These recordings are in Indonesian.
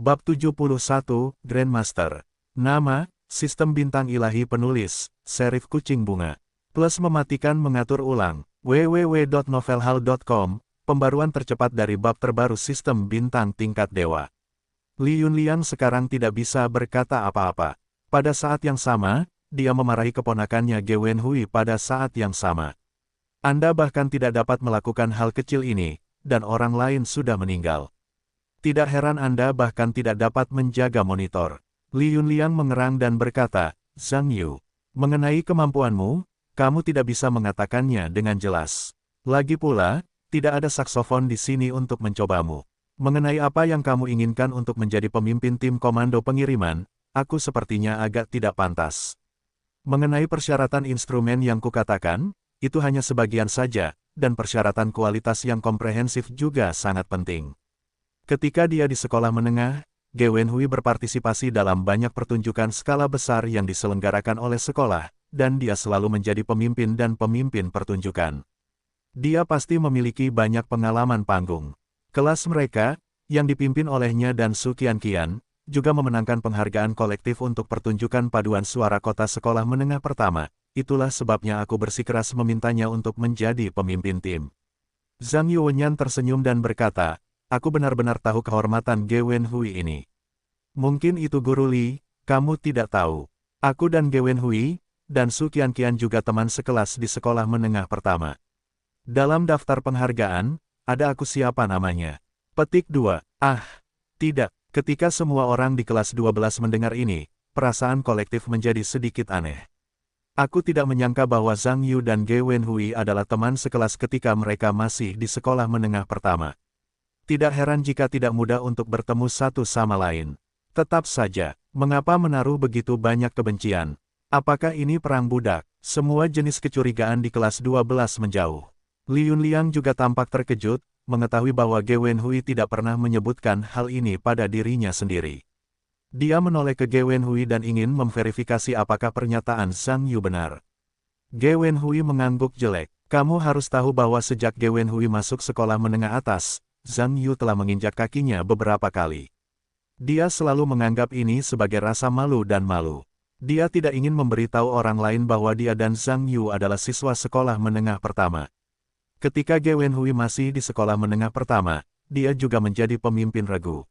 Bab 71, Grandmaster. Nama, Sistem Bintang Ilahi Penulis, Serif Kucing Bunga. Plus mematikan mengatur ulang, www.novelhall.com, pembaruan tercepat dari bab terbaru Sistem Bintang Tingkat Dewa. Li Yunliang sekarang tidak bisa berkata apa-apa. Pada saat yang sama, dia memarahi keponakannya Ge Wenhui pada saat yang sama. Anda bahkan tidak dapat melakukan hal kecil ini, dan orang lain sudah meninggal. Tidak heran Anda bahkan tidak dapat menjaga monitor. Li Yunliang mengerang dan berkata, Zhang Yu, mengenai kemampuanmu, kamu tidak bisa mengatakannya dengan jelas. Lagi pula, tidak ada saksofon di sini untuk mencobamu. Mengenai apa yang kamu inginkan untuk menjadi pemimpin tim komando pengiriman, aku sepertinya agak tidak pantas. Mengenai persyaratan instrumen yang kukatakan, itu hanya sebagian saja, dan persyaratan kualitas yang komprehensif juga sangat penting. Ketika dia di sekolah menengah, Ge Wenhui berpartisipasi dalam banyak pertunjukan skala besar yang diselenggarakan oleh sekolah, dan dia selalu menjadi pemimpin dan pemimpin pertunjukan. Dia pasti memiliki banyak pengalaman panggung. Kelas mereka, yang dipimpin olehnya dan Su Qianqian, juga memenangkan penghargaan kolektif untuk pertunjukan paduan suara kota sekolah menengah pertama. Itulah sebabnya aku bersikeras memintanya untuk menjadi pemimpin tim. Zhang Yuwenyan tersenyum dan berkata, aku benar-benar tahu kehormatan Ge Wenhui ini. Mungkin itu Guru Li, kamu tidak tahu. Aku dan Ge Wenhui, dan Su Qianqian juga teman sekelas di sekolah menengah pertama. Dalam daftar penghargaan, ada aku siapa namanya. Petik 2. Tidak. Ketika semua orang di kelas 12 mendengar ini, perasaan kolektif menjadi sedikit aneh. Aku tidak menyangka bahwa Zhang Yu dan Ge Wenhui adalah teman sekelas ketika mereka masih di sekolah menengah pertama. Tidak heran jika tidak mudah untuk bertemu satu sama lain. Tetap saja, mengapa menaruh begitu banyak kebencian? Apakah ini perang budak? Semua jenis kecurigaan di kelas 12 menjauh. Li Yunliang juga tampak terkejut, mengetahui bahwa Ge Wenhui tidak pernah menyebutkan hal ini pada dirinya sendiri. Dia menoleh ke Ge Wenhui dan ingin memverifikasi apakah pernyataan Zhang Yu benar. Ge Wenhui mengangguk jelek. Kamu harus tahu bahwa sejak Ge Wenhui masuk sekolah menengah atas, Zhang Yu telah menginjak kakinya beberapa kali. Dia selalu menganggap ini sebagai rasa malu dan malu. Dia tidak ingin memberitahu orang lain bahwa dia dan Zhang Yu adalah siswa sekolah menengah pertama. Ketika Ge Wenhui masih di sekolah menengah pertama, dia juga menjadi pemimpin regu.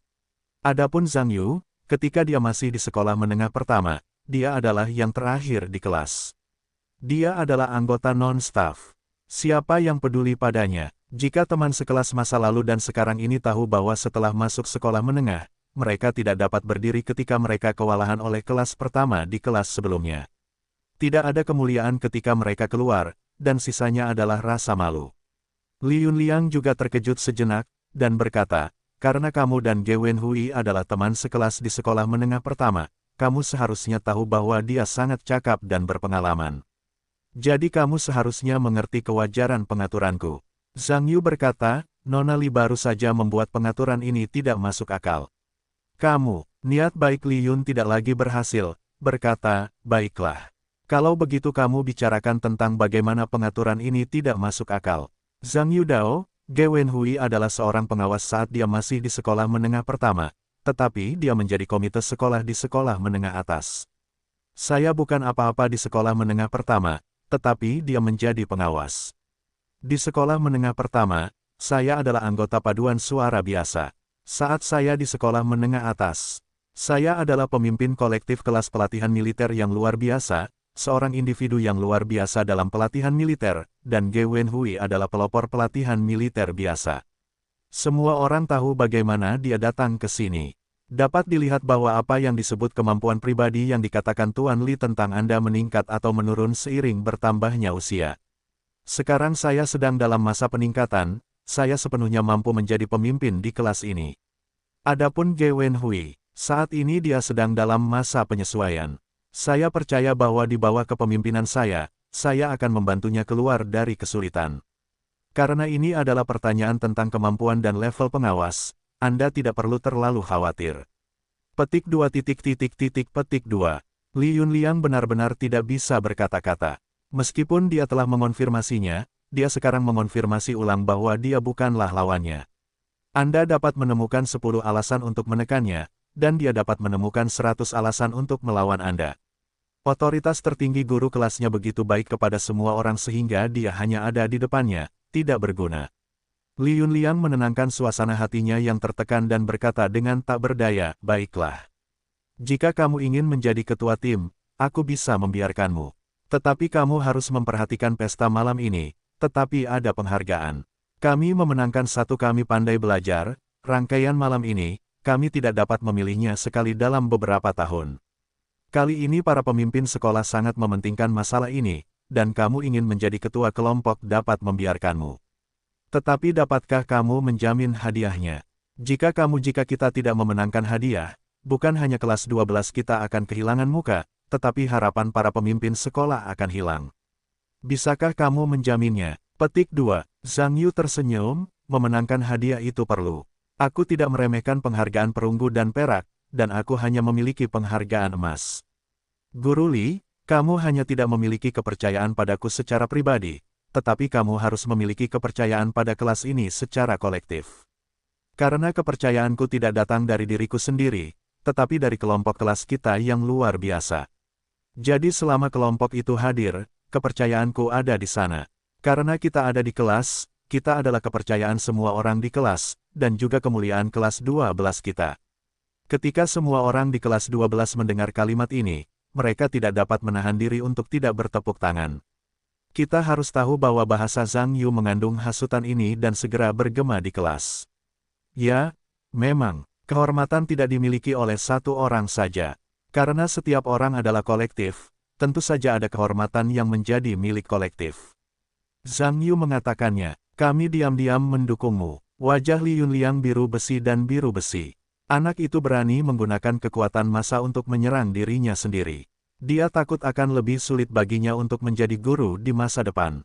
Adapun Zhang Yu, ketika dia masih di sekolah menengah pertama, dia adalah yang terakhir di kelas. Dia adalah anggota non-staff. Siapa yang peduli padanya? Jika teman sekelas masa lalu dan sekarang ini tahu bahwa setelah masuk sekolah menengah, mereka tidak dapat berdiri ketika mereka kewalahan oleh kelas pertama di kelas sebelumnya. Tidak ada kemuliaan ketika mereka keluar, dan sisanya adalah rasa malu. Li Yunliang juga terkejut sejenak, dan berkata, karena kamu dan Ge Wenhui adalah teman sekelas di sekolah menengah pertama, kamu seharusnya tahu bahwa dia sangat cakap dan berpengalaman. Jadi kamu seharusnya mengerti kewajaran pengaturanku. Zhang Yu berkata, Nona Li baru saja membuat pengaturan ini tidak masuk akal. Kamu, niat baik Li Yun tidak lagi berhasil, berkata, baiklah. Kalau begitu kamu bicarakan tentang bagaimana pengaturan ini tidak masuk akal. Zhang Yu Dao, Ge Wenhui adalah seorang pengawas saat dia masih di sekolah menengah pertama, tetapi dia menjadi komite sekolah di sekolah menengah atas. Saya bukan apa-apa di sekolah menengah pertama, tetapi dia menjadi pengawas. Di sekolah menengah pertama, saya adalah anggota paduan suara biasa. Saat saya di sekolah menengah atas, saya adalah pemimpin kolektif kelas pelatihan militer yang luar biasa, seorang individu yang luar biasa dalam pelatihan militer, dan Ge Wenhui adalah pelopor pelatihan militer biasa. Semua orang tahu bagaimana dia datang ke sini. Dapat dilihat bahwa apa yang disebut kemampuan pribadi yang dikatakan Tuan Li tentang Anda meningkat atau menurun seiring bertambahnya usia. Sekarang saya sedang dalam masa peningkatan, saya sepenuhnya mampu menjadi pemimpin di kelas ini. Adapun Ge Wenhui, saat ini dia sedang dalam masa penyesuaian. Saya percaya bahwa di bawah kepemimpinan saya akan membantunya keluar dari kesulitan. Karena ini adalah pertanyaan tentang kemampuan dan level pengawas, Anda tidak perlu terlalu khawatir. Petik 2. Petik 2. Li Yunliang benar-benar tidak bisa berkata-kata. Meskipun dia telah mengonfirmasinya, dia sekarang mengonfirmasi ulang bahwa dia bukanlah lawannya. Anda dapat menemukan 10 alasan untuk menekannya, dan dia dapat menemukan 100 alasan untuk melawan Anda. Otoritas tertinggi guru kelasnya begitu baik kepada semua orang sehingga dia hanya ada di depannya, tidak berguna. Li Yunliang menenangkan suasana hatinya yang tertekan dan berkata dengan tak berdaya, baiklah. Jika kamu ingin menjadi ketua tim, aku bisa membiarkanmu. Tetapi kamu harus memperhatikan pesta malam ini, tetapi ada penghargaan. Kami memenangkan satu kami pandai belajar, rangkaian malam ini, kami tidak dapat memilihnya sekali dalam beberapa tahun. Kali ini para pemimpin sekolah sangat mementingkan masalah ini, dan kamu ingin menjadi ketua kelompok dapat membiarkanmu. Tetapi dapatkah kamu menjamin hadiahnya? Jika kita tidak memenangkan hadiah, bukan hanya kelas 12 kita akan kehilangan muka, tetapi harapan para pemimpin sekolah akan hilang. Bisakah kamu menjaminnya? Petik 2. Zhang Yu tersenyum, memenangkan hadiah itu perlu. Aku tidak meremehkan penghargaan perunggu dan perak, dan aku hanya memiliki penghargaan emas. Guru Li, kamu hanya tidak memiliki kepercayaan padaku secara pribadi, tetapi kamu harus memiliki kepercayaan pada kelas ini secara kolektif. Karena kepercayaanku tidak datang dari diriku sendiri, tetapi dari kelompok kelas kita yang luar biasa. Jadi selama kelompok itu hadir, kepercayaanku ada di sana. Karena kita ada di kelas, kita adalah kepercayaan semua orang di kelas, dan juga kemuliaan kelas 12 kita. Ketika semua orang di kelas 12 mendengar kalimat ini, mereka tidak dapat menahan diri untuk tidak bertepuk tangan. Kita harus tahu bahwa bahasa Zhang Yu mengandung hasutan ini dan segera bergema di kelas. Ya, memang, kehormatan tidak dimiliki oleh satu orang saja. Karena setiap orang adalah kolektif, tentu saja ada kehormatan yang menjadi milik kolektif. Zhang Yu mengatakannya, kami diam-diam mendukungmu. Wajah Li Yunliang biru besi dan biru besi. Anak itu berani menggunakan kekuatan massa untuk menyerang dirinya sendiri. Dia takut akan lebih sulit baginya untuk menjadi guru di masa depan.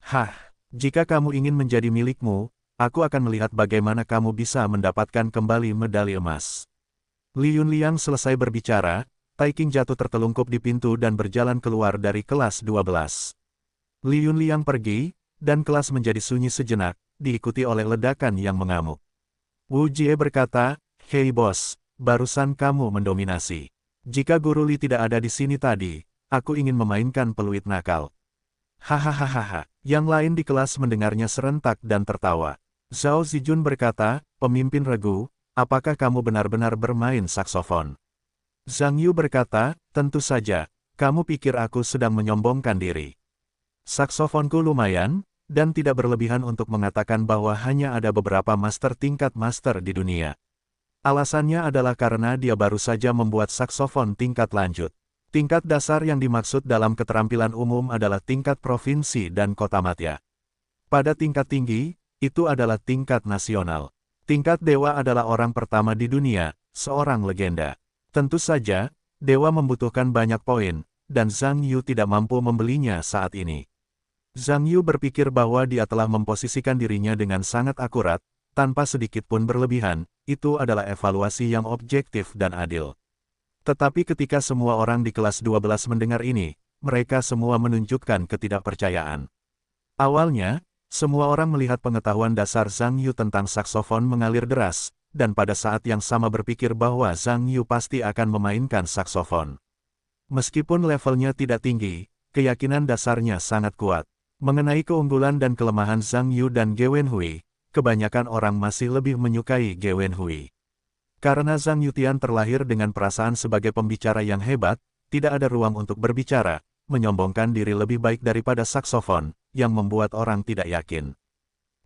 Hah, jika kamu ingin menjadi milikmu, aku akan melihat bagaimana kamu bisa mendapatkan kembali medali emas. Li Yunliang selesai berbicara, Tai Qing jatuh tertelungkup di pintu dan berjalan keluar dari kelas 12. Li Yunliang pergi, dan kelas menjadi sunyi sejenak, diikuti oleh ledakan yang mengamuk. Wu Jie berkata, "Hei bos, barusan kamu mendominasi. Jika Guru Li tidak ada di sini tadi, aku ingin memainkan peluit nakal." Hahaha, yang lain di kelas mendengarnya serentak dan tertawa. Zhao Zijun berkata, "Pemimpin regu, apakah kamu benar-benar bermain saksofon?" Zhang Yu berkata, "Tentu saja, kamu pikir aku sedang menyombongkan diri. Saksofonku lumayan, dan tidak berlebihan untuk mengatakan bahwa hanya ada beberapa master tingkat master di dunia. Alasannya adalah karena dia baru saja membuat saksofon tingkat lanjut. Tingkat dasar yang dimaksud dalam keterampilan umum adalah tingkat provinsi dan kota madya. Pada tingkat tinggi, itu adalah tingkat nasional. Tingkat dewa adalah orang pertama di dunia, seorang legenda. Tentu saja, dewa membutuhkan banyak poin, dan Zhang Yu tidak mampu membelinya saat ini. Zhang Yu berpikir bahwa dia telah memposisikan dirinya dengan sangat akurat, tanpa sedikit pun berlebihan, itu adalah evaluasi yang objektif dan adil. Tetapi ketika semua orang di kelas 12 mendengar ini, mereka semua menunjukkan ketidakpercayaan. Awalnya, semua orang melihat pengetahuan dasar Zhang Yu tentang saksofon mengalir deras, dan pada saat yang sama berpikir bahwa Zhang Yu pasti akan memainkan saksofon. Meskipun levelnya tidak tinggi, keyakinan dasarnya sangat kuat. Mengenai keunggulan dan kelemahan Zhang Yu dan Ge Wenhui, kebanyakan orang masih lebih menyukai Ge Wenhui. Karena Zhang Yutian terlahir dengan perasaan sebagai pembicara yang hebat, tidak ada ruang untuk berbicara, menyombongkan diri lebih baik daripada saksofon, yang membuat orang tidak yakin.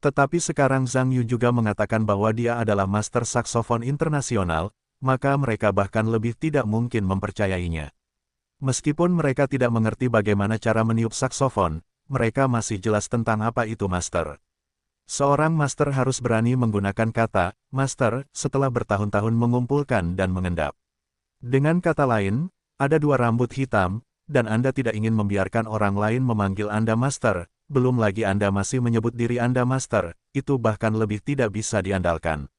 Tetapi sekarang Zhang Yu juga mengatakan bahwa dia adalah master saksofon internasional, maka mereka bahkan lebih tidak mungkin mempercayainya. Meskipun mereka tidak mengerti bagaimana cara meniup saksofon, mereka masih jelas tentang apa itu master. Seorang master harus berani menggunakan kata master setelah bertahun-tahun mengumpulkan dan mengendap. Dengan kata lain, ada dua rambut hitam, dan Anda tidak ingin membiarkan orang lain memanggil Anda master, belum lagi Anda masih menyebut diri Anda master, itu bahkan lebih tidak bisa diandalkan.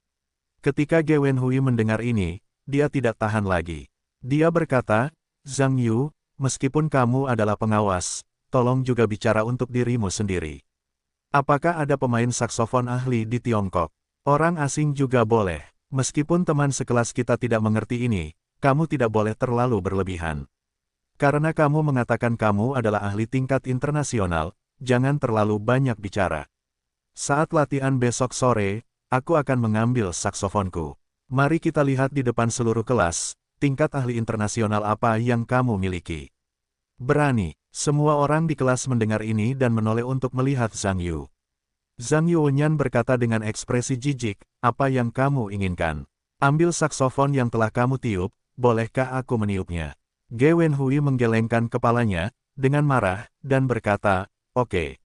Ketika Ge Wenhui mendengar ini, dia tidak tahan lagi. Dia berkata, "Zhang Yu, meskipun kamu adalah pengawas, tolong juga bicara untuk dirimu sendiri. Apakah ada pemain saksofon ahli di Tiongkok? Orang asing juga boleh." Meskipun teman sekelas kita tidak mengerti ini, kamu tidak boleh terlalu berlebihan. Karena kamu mengatakan kamu adalah ahli tingkat internasional, jangan terlalu banyak bicara. Saat latihan besok sore, aku akan mengambil saksofonku. Mari kita lihat di depan seluruh kelas, tingkat ahli internasional apa yang kamu miliki. Berani, semua orang di kelas mendengar ini dan menoleh untuk melihat Zhang Yu. Zhang Yuonyan berkata dengan ekspresi jijik, apa yang kamu inginkan? Ambil saksofon yang telah kamu tiup, bolehkah aku meniupnya? Ge Wenhui menggelengkan kepalanya, dengan marah, dan berkata, oke.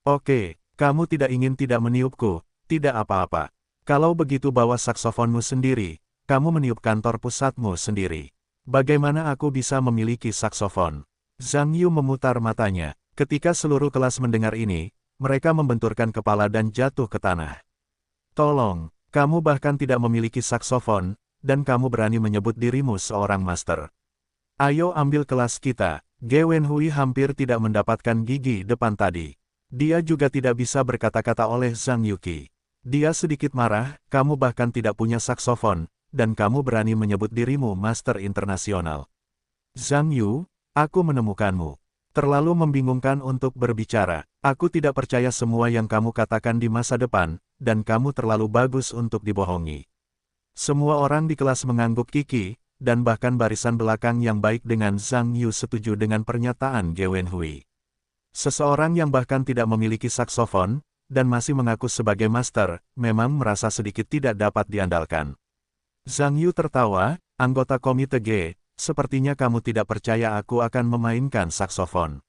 Oke, kamu tidak ingin tidak meniupku, tidak apa-apa. Kalau begitu bawa saksofonmu sendiri, kamu meniup kantor pusatmu sendiri. Bagaimana aku bisa memiliki saksofon? Zhang Yu memutar matanya. Ketika seluruh kelas mendengar ini, mereka membenturkan kepala dan jatuh ke tanah. Tolong, kamu bahkan tidak memiliki saksofon, dan kamu berani menyebut dirimu seorang master. Ayo ambil kelas kita. Ge Wenhui hampir tidak mendapatkan gigi depan tadi. Dia juga tidak bisa berkata-kata oleh Zhang Yuqi. Dia sedikit marah, kamu bahkan tidak punya saksofon, dan kamu berani menyebut dirimu master internasional. Zhang Yu, aku menemukanmu. Terlalu membingungkan untuk berbicara. Aku tidak percaya semua yang kamu katakan di masa depan, dan kamu terlalu bagus untuk dibohongi. Semua orang di kelas mengangguk kiki, dan bahkan barisan belakang yang baik dengan Zhang Yu setuju dengan pernyataan Ge Wenhui. Seseorang yang bahkan tidak memiliki saksofon, dan masih mengaku sebagai master, memang merasa sedikit tidak dapat diandalkan. Zhang Yu tertawa, anggota komite G, sepertinya kamu tidak percaya aku akan memainkan saksofon.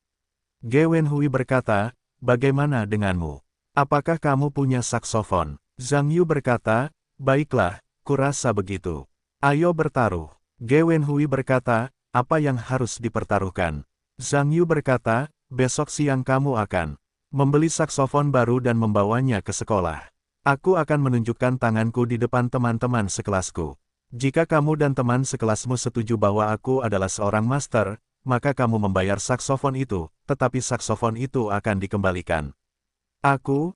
Ge Wenhui berkata, bagaimana denganmu? Apakah kamu punya saksofon? Zhang Yu berkata, baiklah, kurasa begitu. Ayo bertaruh. Ge Wenhui berkata, apa yang harus dipertaruhkan? Zhang Yu berkata, besok siang kamu akan membeli saksofon baru dan membawanya ke sekolah. Aku akan menunjukkan tanganku di depan teman-teman sekelasku. Jika kamu dan teman sekelasmu setuju bahwa aku adalah seorang master, maka kamu membayar saksofon itu, tetapi saksofon itu akan dikembalikan. Aku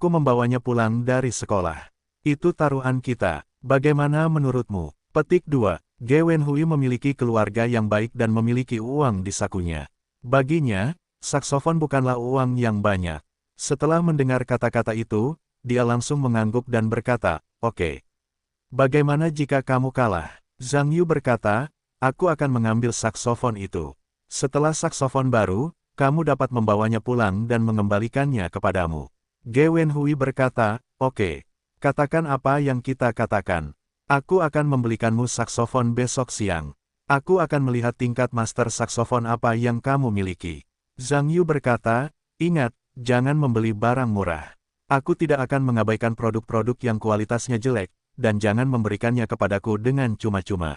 membawanya pulang dari sekolah. Itu taruhan kita. Bagaimana menurutmu? Petik 2. Ge Wenhui memiliki keluarga yang baik dan memiliki uang di sakunya. Baginya, saksofon bukanlah uang yang banyak. Setelah mendengar kata-kata itu, dia langsung mengangguk dan berkata, oke. Bagaimana jika kamu kalah? Zhang Yu berkata, aku akan mengambil saksofon itu. Setelah saksofon baru, kamu dapat membawanya pulang dan mengembalikannya kepadamu. Ge Wenhui berkata, oke. Katakan apa yang kita katakan. Aku akan membelikanmu saksofon besok siang. Aku akan melihat tingkat master saksofon apa yang kamu miliki. Zhang Yu berkata, ingat, jangan membeli barang murah. Aku tidak akan mengabaikan produk-produk yang kualitasnya jelek, dan jangan memberikannya kepadaku dengan cuma-cuma.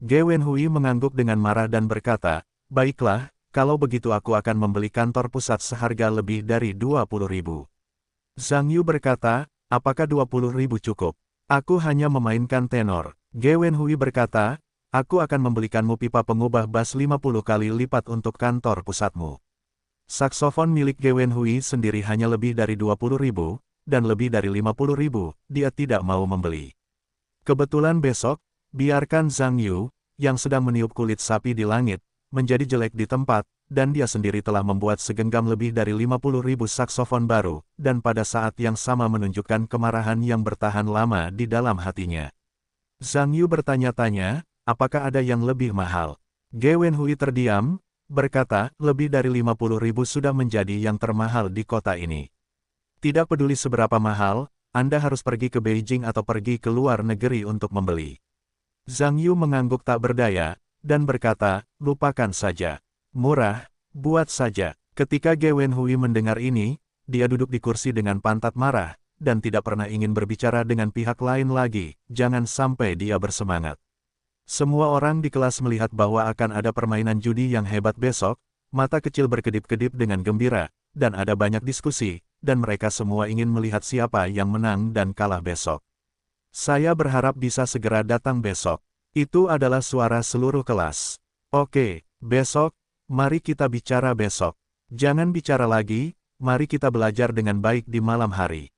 Ge Wenhui mengangguk dengan marah dan berkata, baiklah, kalau begitu aku akan membeli kantor pusat seharga lebih dari 20.000. Zhang Yu berkata, apakah 20.000 cukup? Aku hanya memainkan tenor. Ge Wenhui berkata, aku akan membelikanmu pipa pengubah bass 50 kali lipat untuk kantor pusatmu. Saksofon milik Ge Wenhui sendiri hanya lebih dari 20.000, dan lebih dari 50.000, dia tidak mau membeli. Kebetulan besok, biarkan Zhang Yu, yang sedang meniup kulit sapi di langit, menjadi jelek di tempat, dan dia sendiri telah membuat segenggam lebih dari 50.000 saksofon baru, dan pada saat yang sama menunjukkan kemarahan yang bertahan lama di dalam hatinya. Zhang Yu bertanya-tanya, apakah ada yang lebih mahal? Ge Wenhui terdiam, berkata, lebih dari 50.000 sudah menjadi yang termahal di kota ini. Tidak peduli seberapa mahal, Anda harus pergi ke Beijing atau pergi ke luar negeri untuk membeli. Zhang Yu mengangguk tak berdaya, dan berkata, lupakan saja. Murah, buat saja. Ketika Ge Wenhui mendengar ini, dia duduk di kursi dengan pantat marah, dan tidak pernah ingin berbicara dengan pihak lain lagi, jangan sampai dia bersemangat. Semua orang di kelas melihat bahwa akan ada permainan judi yang hebat besok, mata kecil berkedip-kedip dengan gembira, dan ada banyak diskusi, dan mereka semua ingin melihat siapa yang menang dan kalah besok. Saya berharap bisa segera datang besok. Itu adalah suara seluruh kelas. Oke, besok, mari kita bicara besok. Jangan bicara lagi, mari kita belajar dengan baik di malam hari.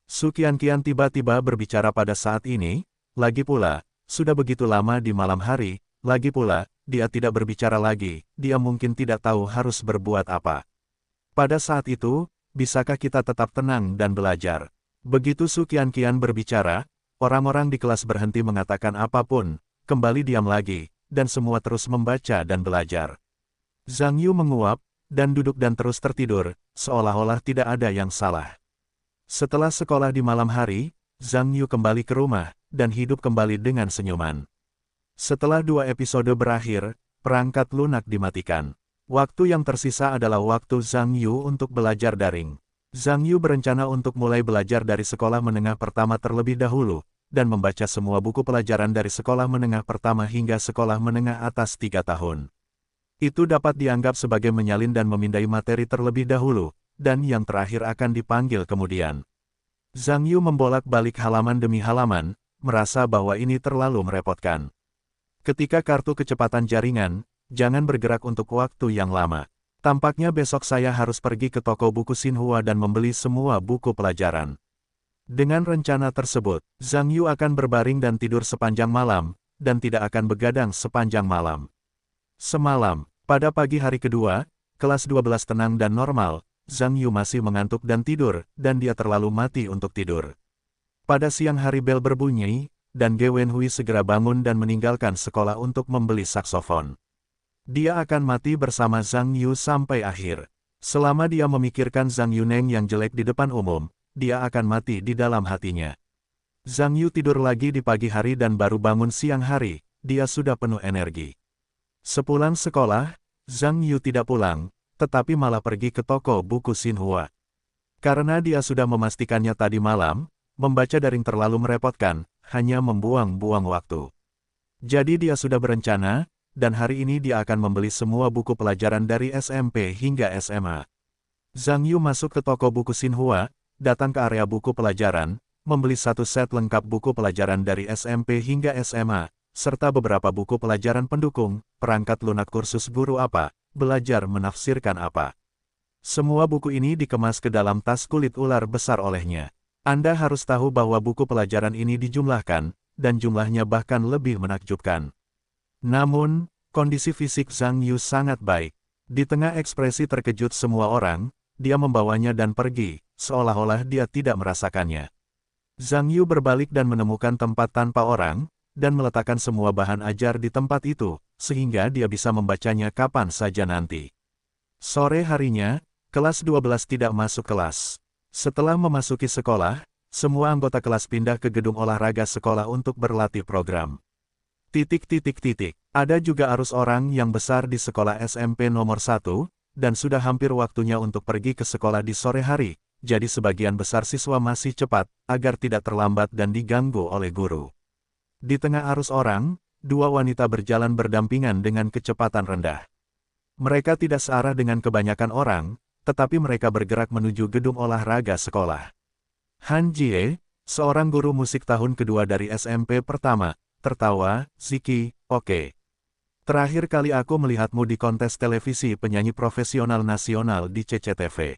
Su Qianqian tiba-tiba berbicara pada saat ini, lagi pula, sudah begitu lama di malam hari, lagi pula, dia tidak berbicara lagi, dia mungkin tidak tahu harus berbuat apa. Pada saat itu, bisakah kita tetap tenang dan belajar? Begitu Su Qianqian berbicara, orang-orang di kelas berhenti mengatakan apapun, kembali diam lagi, dan semua terus membaca dan belajar. Zhang Yu menguap, dan duduk dan terus tertidur, seolah-olah tidak ada yang salah. Setelah sekolah di malam hari, Zhang Yu kembali ke rumah, dan hidup kembali dengan senyuman. Setelah 2 episode berakhir, perangkat lunak dimatikan. Waktu yang tersisa adalah waktu Zhang Yu untuk belajar daring. Zhang Yu berencana untuk mulai belajar dari sekolah menengah pertama terlebih dahulu, dan membaca semua buku pelajaran dari sekolah menengah pertama hingga sekolah menengah atas 3 tahun. Itu dapat dianggap sebagai menyalin dan memindai materi terlebih dahulu, dan yang terakhir akan dipanggil kemudian. Zhang Yu membolak-balik halaman demi halaman, merasa bahwa ini terlalu merepotkan. Ketika kartu kecepatan jaringan, jangan bergerak untuk waktu yang lama. Tampaknya besok saya harus pergi ke toko buku Xinhua dan membeli semua buku pelajaran. Dengan rencana tersebut, Zhang Yu akan berbaring dan tidur sepanjang malam, dan tidak akan begadang sepanjang malam. Semalam, pada pagi hari kedua, kelas 12 tenang dan normal, Zhang Yu masih mengantuk dan tidur, dan dia terlalu mati untuk tidur. Pada siang hari bel berbunyi, dan Ge Wenhui segera bangun dan meninggalkan sekolah untuk membeli saksofon. Dia akan mati bersama Zhang Yu sampai akhir. Selama dia memikirkan Zhang Yuneng yang jelek di depan umum, dia akan mati di dalam hatinya. Zhang Yu tidur lagi di pagi hari dan baru bangun siang hari, dia sudah penuh energi. Sepulang sekolah, Zhang Yu tidak pulang, tetapi malah pergi ke toko buku Xinhua. Karena dia sudah memastikannya tadi malam, membaca daring terlalu merepotkan, hanya membuang-buang waktu. Jadi dia sudah berencana, dan hari ini dia akan membeli semua buku pelajaran dari SMP hingga SMA. Zhang Yu masuk ke toko buku Xinhua, datang ke area buku pelajaran, membeli 1 set lengkap buku pelajaran dari SMP hingga SMA, serta beberapa buku pelajaran pendukung, perangkat lunak kursus guru apa, belajar menafsirkan apa. Semua buku ini dikemas ke dalam tas kulit ular besar olehnya. Anda harus tahu bahwa buku pelajaran ini dijumlahkan, dan jumlahnya bahkan lebih menakjubkan. Namun, kondisi fisik Zhang Yu sangat baik. Di tengah ekspresi terkejut semua orang, dia membawanya dan pergi, seolah-olah dia tidak merasakannya. Zhang Yu berbalik dan menemukan tempat tanpa orang, dan meletakkan semua bahan ajar di tempat itu, sehingga dia bisa membacanya kapan saja nanti. Sore harinya, kelas 12 tidak masuk kelas. Setelah memasuki sekolah, semua anggota kelas pindah ke gedung olahraga sekolah untuk berlatih program. Ada juga arus orang yang besar di sekolah SMP nomor 1, dan sudah hampir waktunya untuk pergi ke sekolah di sore hari, jadi sebagian besar siswa masih cepat, agar tidak terlambat dan diganggu oleh guru. Di tengah arus orang, 2 wanita berjalan berdampingan dengan kecepatan rendah. Mereka tidak searah dengan kebanyakan orang, tetapi mereka bergerak menuju gedung olahraga sekolah. Han Jie, seorang guru musik tahun kedua dari SMP pertama, tertawa, "Ziki, oke. Terakhir kali aku melihatmu di kontes televisi penyanyi profesional nasional di CCTV.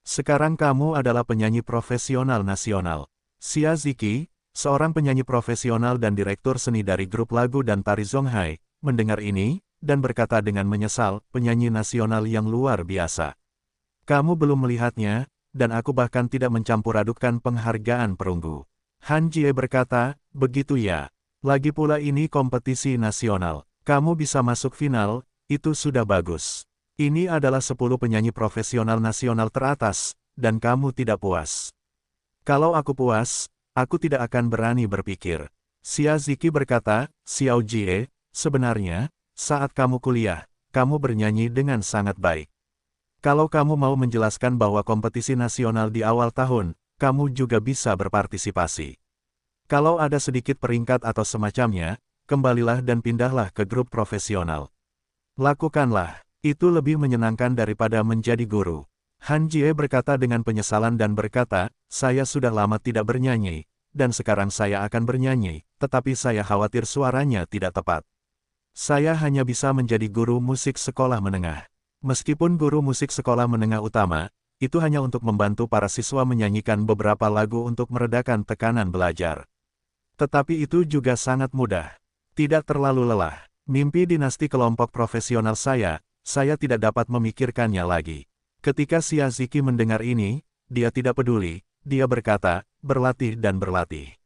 Sekarang kamu adalah penyanyi profesional nasional." Xia Ziki, seorang penyanyi profesional dan direktur seni dari grup lagu dan tari Zonghai, mendengar ini, dan berkata dengan menyesal, "Penyanyi nasional yang luar biasa. Kamu belum melihatnya, dan aku bahkan tidak mencampur adukkan penghargaan perunggu." Han Jie berkata, "Begitu ya. Lagi pula ini kompetisi nasional. Kamu bisa masuk final, itu sudah bagus. Ini adalah 10 penyanyi profesional nasional teratas, dan kamu tidak puas. Kalau aku puas, aku tidak akan berani berpikir." Xia Ziki berkata, "Xiao Jie, sebenarnya, saat kamu kuliah, kamu bernyanyi dengan sangat baik. Kalau kamu mau menjelaskan bahwa kompetisi nasional di awal tahun, kamu juga bisa berpartisipasi. Kalau ada sedikit peringkat atau semacamnya, kembalilah dan pindahlah ke grup profesional. Lakukanlah, itu lebih menyenangkan daripada menjadi guru." Han Jie berkata dengan penyesalan dan berkata, "Saya sudah lama tidak bernyanyi, dan sekarang saya akan bernyanyi, tetapi saya khawatir suaranya tidak tepat. Saya hanya bisa menjadi guru musik sekolah menengah. Meskipun guru musik sekolah menengah utama, itu hanya untuk membantu para siswa menyanyikan beberapa lagu untuk meredakan tekanan belajar. Tetapi itu juga sangat mudah. Tidak terlalu lelah. Mimpi dinasti kelompok profesional saya tidak dapat memikirkannya lagi. Ketika Xia Ziki mendengar ini, dia tidak peduli, dia berkata, berlatih dan berlatih.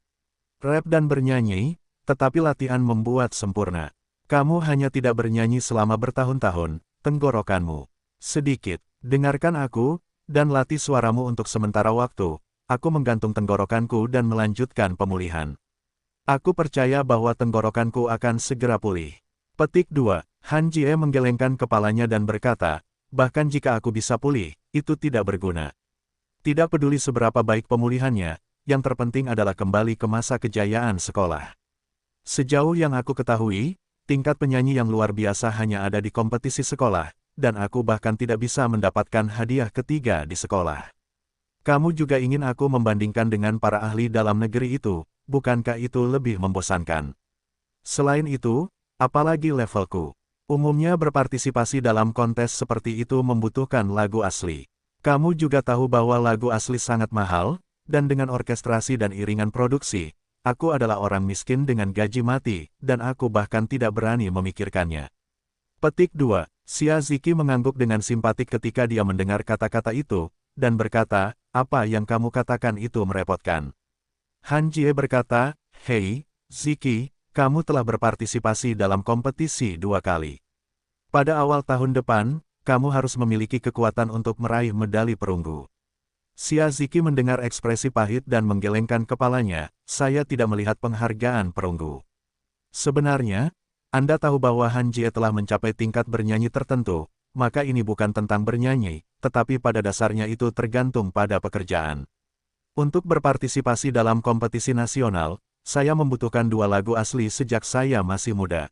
Rap dan bernyanyi, tetapi latihan membuat sempurna. Kamu hanya tidak bernyanyi selama bertahun-tahun, tenggorokanmu sedikit. Dengarkan aku, dan latih suaramu untuk sementara waktu. Aku menggantung tenggorokanku dan melanjutkan pemulihan. Aku percaya bahwa tenggorokanku akan segera pulih. Petik 2. Han Jie menggelengkan kepalanya dan berkata, bahkan jika aku bisa pulih, itu tidak berguna. Tidak peduli seberapa baik pemulihannya, yang terpenting adalah kembali ke masa kejayaan sekolah. Sejauh yang aku ketahui, tingkat penyanyi yang luar biasa hanya ada di kompetisi sekolah, dan aku bahkan tidak bisa mendapatkan hadiah ketiga di sekolah. Kamu juga ingin aku membandingkan dengan para ahli dalam negeri itu, bukankah itu lebih membosankan? Selain itu, apalagi levelku. Umumnya berpartisipasi dalam kontes seperti itu membutuhkan lagu asli. Kamu juga tahu bahwa lagu asli sangat mahal, dan dengan orkestrasi dan iringan produksi, aku adalah orang miskin dengan gaji mati, dan aku bahkan tidak berani memikirkannya. Petik 2. Xia Ziki mengangguk dengan simpatik ketika dia mendengar kata-kata itu, dan berkata, apa yang kamu katakan itu merepotkan. Han Jie berkata, hei, Ziki, kamu telah berpartisipasi dalam kompetisi 2 kali. Pada awal tahun depan, kamu harus memiliki kekuatan untuk meraih medali perunggu. Xia Ziki mendengar ekspresi pahit dan menggelengkan kepalanya, saya tidak melihat penghargaan perunggu. Sebenarnya, Anda tahu bahwa Han Jie telah mencapai tingkat bernyanyi tertentu, maka ini bukan tentang bernyanyi, tetapi pada dasarnya itu tergantung pada pekerjaan. Untuk berpartisipasi dalam kompetisi nasional, saya membutuhkan 2 lagu asli sejak saya masih muda.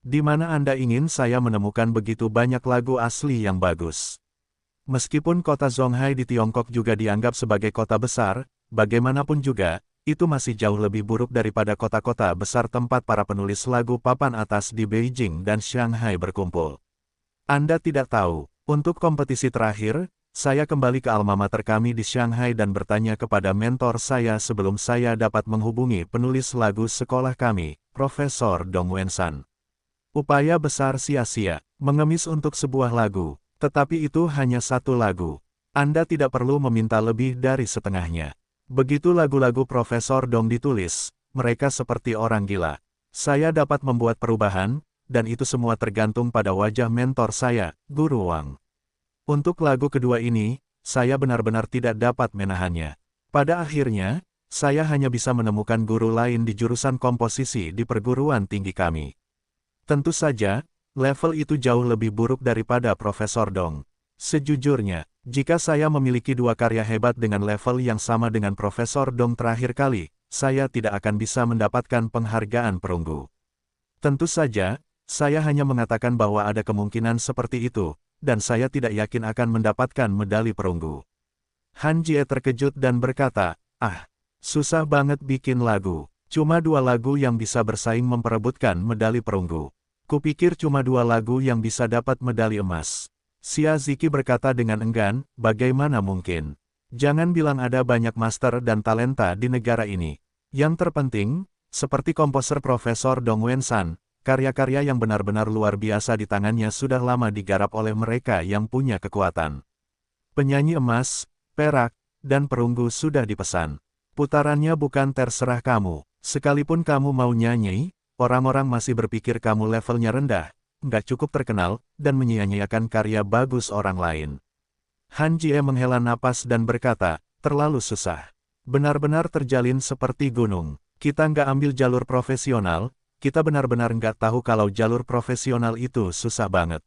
Di mana Anda ingin saya menemukan begitu banyak lagu asli yang bagus? Meskipun kota Zhonghai di Tiongkok juga dianggap sebagai kota besar, bagaimanapun juga, itu masih jauh lebih buruk daripada kota-kota besar tempat para penulis lagu papan atas di Beijing dan Shanghai berkumpul. Anda tidak tahu, untuk kompetisi terakhir, saya kembali ke alma mater kami di Shanghai dan bertanya kepada mentor saya sebelum saya dapat menghubungi penulis lagu sekolah kami, Profesor Dong Wensan. Upaya besar sia-sia, mengemis untuk sebuah lagu, tetapi itu hanya 1 lagu. Anda tidak perlu meminta lebih dari setengahnya. Begitu lagu-lagu Profesor Dong ditulis, mereka seperti orang gila. Saya dapat membuat perubahan, dan itu semua tergantung pada wajah mentor saya, Guru Wang. Untuk lagu kedua ini, saya benar-benar tidak dapat menahannya. Pada akhirnya, saya hanya bisa menemukan guru lain di jurusan komposisi di perguruan tinggi kami. Tentu saja, level itu jauh lebih buruk daripada Profesor Dong. Sejujurnya, jika saya memiliki 2 karya hebat dengan level yang sama dengan Profesor Dong terakhir kali, saya tidak akan bisa mendapatkan penghargaan perunggu. Tentu saja, saya hanya mengatakan bahwa ada kemungkinan seperti itu, dan saya tidak yakin akan mendapatkan medali perunggu. Han Jie terkejut dan berkata, susah banget bikin lagu. Cuma 2 lagu yang bisa bersaing memperebutkan medali perunggu. Kupikir cuma 2 lagu yang bisa dapat medali emas. Xia Ziki berkata dengan enggan, bagaimana mungkin? Jangan bilang ada banyak master dan talenta di negara ini. Yang terpenting, seperti komposer Profesor Dong Wensan, karya-karya yang benar-benar luar biasa di tangannya sudah lama digarap oleh mereka yang punya kekuatan. Penyanyi emas, perak, dan perunggu sudah dipesan. Putarannya bukan terserah kamu. Sekalipun kamu mau nyanyi, orang-orang masih berpikir kamu levelnya rendah, nggak cukup terkenal, dan menyia-nyiakan karya bagus orang lain. Han Jie menghela napas dan berkata, terlalu susah. Benar-benar terjalin seperti gunung. Kita nggak ambil jalur profesional, kita benar-benar nggak tahu kalau jalur profesional itu susah banget.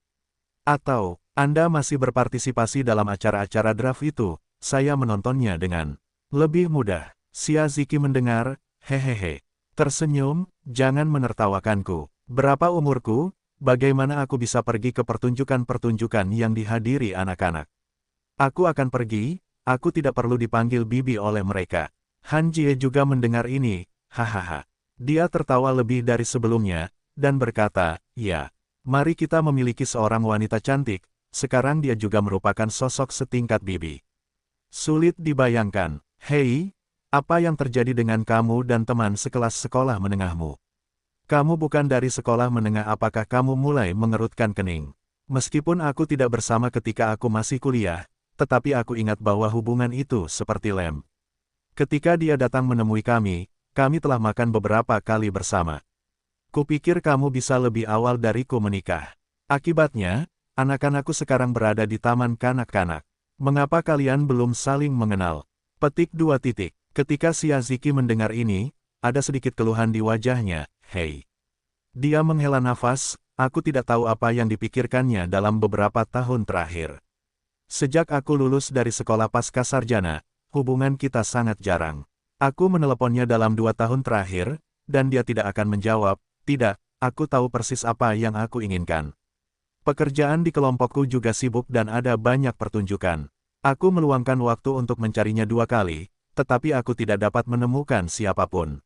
Atau, Anda masih berpartisipasi dalam acara-acara draft itu, saya menontonnya dengan lebih mudah. Xia Ziki mendengar, hehehe. Tersenyum, jangan menertawakanku. Berapa umurku, bagaimana aku bisa pergi ke pertunjukan-pertunjukan yang dihadiri anak-anak? Aku akan pergi, aku tidak perlu dipanggil bibi oleh mereka. Han Jie juga mendengar ini, hahaha. Dia tertawa lebih dari sebelumnya, dan berkata, ya, mari kita memiliki seorang wanita cantik, sekarang dia juga merupakan sosok setingkat bibi. Sulit dibayangkan, hei, Apa yang terjadi dengan kamu dan teman sekelas sekolah menengahmu? Kamu bukan dari sekolah menengah, apakah kamu mulai mengerutkan kening? Meskipun aku tidak bersama ketika aku masih kuliah, tetapi aku ingat bahwa hubungan itu seperti lem. Ketika dia datang menemui kami telah makan beberapa kali bersama. Kupikir kamu bisa lebih awal dariku menikah. Akibatnya, anak-anakku sekarang berada di taman kanak-kanak. Mengapa kalian belum saling mengenal? Petik 2 titik. Ketika Shiaziki mendengar ini, ada sedikit keluhan di wajahnya. Hei. Dia menghela nafas, aku tidak tahu apa yang dipikirkannya dalam beberapa tahun terakhir. Sejak aku lulus dari sekolah pasca sarjana, hubungan kita sangat jarang. Aku meneleponnya dalam 2 tahun terakhir, dan dia tidak akan menjawab. Tidak, aku tahu persis apa yang aku inginkan. Pekerjaan di kelompokku juga sibuk dan ada banyak pertunjukan. Aku meluangkan waktu untuk mencarinya 2 kali, tetapi aku tidak dapat menemukan siapapun.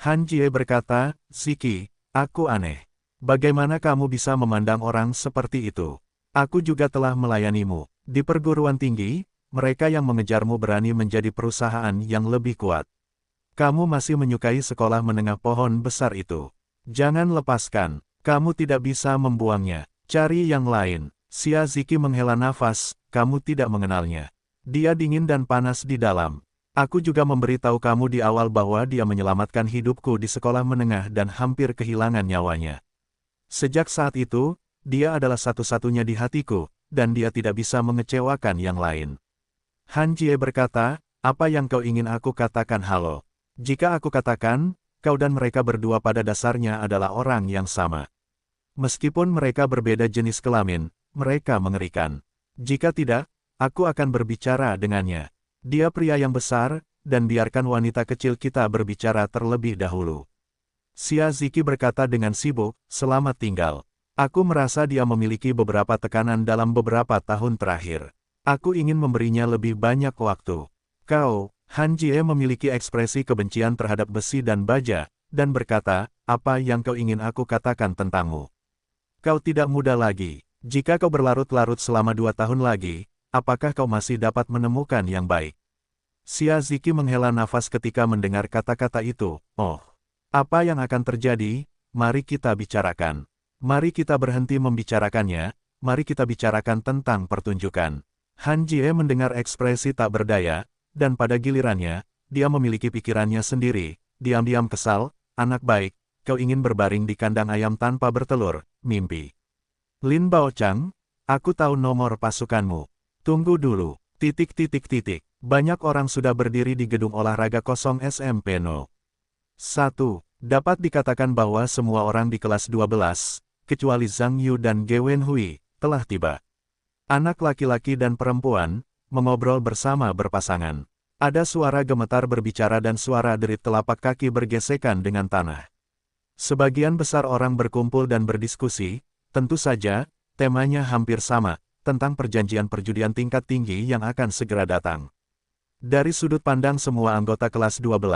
Han Jie berkata, Ziki, aku aneh. Bagaimana kamu bisa memandang orang seperti itu? Aku juga telah melayanimu. Di perguruan tinggi, mereka yang mengejarmu berani menjadi perusahaan yang lebih kuat. Kamu masih menyukai sekolah menengah pohon besar itu. Jangan lepaskan, kamu tidak bisa membuangnya. Cari yang lain. Shiaziki menghela nafas, kamu tidak mengenalnya. Dia dingin dan panas di dalam. Aku juga memberitahu kamu di awal bahwa dia menyelamatkan hidupku di sekolah menengah dan hampir kehilangan nyawanya. Sejak saat itu, dia adalah satu-satunya di hatiku, dan dia tidak bisa mengecewakan yang lain. Han Jie berkata, apa yang kau ingin aku katakan? Halo. Jika aku katakan, kau dan mereka berdua pada dasarnya adalah orang yang sama. Meskipun mereka berbeda jenis kelamin, mereka mengerikan. Jika tidak, aku akan berbicara dengannya. Dia pria yang besar, dan biarkan wanita kecil kita berbicara terlebih dahulu. Shiaziki berkata dengan sibuk, selamat tinggal. Aku merasa dia memiliki beberapa tekanan dalam beberapa tahun terakhir. Aku ingin memberinya lebih banyak waktu. Kau, Han Jie memiliki ekspresi kebencian terhadap besi dan baja, dan berkata, apa yang kau ingin aku katakan tentangmu? Kau tidak muda lagi. Jika kau berlarut-larut selama 2 tahun lagi, apakah kau masih dapat menemukan yang baik? Shiaziki menghela nafas ketika mendengar kata-kata itu. Oh, apa yang akan terjadi? Mari kita bicarakan. Mari kita berhenti membicarakannya, mari kita bicarakan tentang pertunjukan. Han Jie mendengar ekspresi tak berdaya, dan pada gilirannya, dia memiliki pikirannya sendiri, diam-diam kesal, anak baik, kau ingin berbaring di kandang ayam tanpa bertelur, mimpi. Lin Baochang, aku tahu nomor pasukanmu. Tunggu dulu, Banyak orang sudah berdiri di gedung olahraga kosong SMP No. 1. Dapat dikatakan bahwa semua orang di kelas 12, kecuali Zhang Yu dan Ge Wenhui, telah tiba. Anak laki-laki dan perempuan, mengobrol bersama berpasangan. Ada suara gemetar berbicara dan suara derit telapak kaki bergesekan dengan tanah. Sebagian besar orang berkumpul dan berdiskusi, tentu saja, temanya hampir sama, tentang perjanjian perjudian tingkat tinggi yang akan segera datang. Dari sudut pandang semua anggota kelas 12,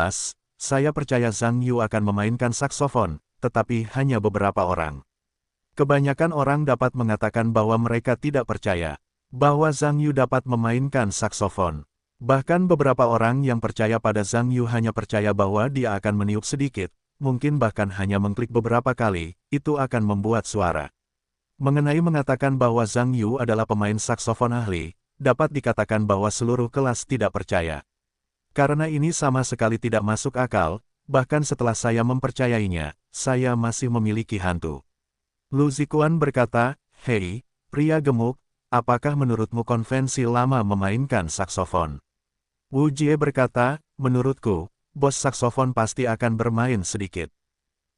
saya percaya Zhang Yu akan memainkan saksofon, tetapi hanya beberapa orang. Kebanyakan orang dapat mengatakan bahwa mereka tidak percaya bahwa Zhang Yu dapat memainkan saksofon. Bahkan beberapa orang yang percaya pada Zhang Yu hanya percaya bahwa dia akan meniup sedikit, mungkin bahkan hanya mengklik beberapa kali, itu akan membuat suara. Mengenai mengatakan bahwa Zhang Yu adalah pemain saksofon ahli, dapat dikatakan bahwa seluruh kelas tidak percaya. Karena ini sama sekali tidak masuk akal, bahkan setelah saya mempercayainya, saya masih memiliki hantu. Lu Zikuan berkata, hei, pria gemuk, apakah menurutmu konvensi lama memainkan saksofon? Wu Jie berkata, menurutku, bos saksofon pasti akan bermain sedikit.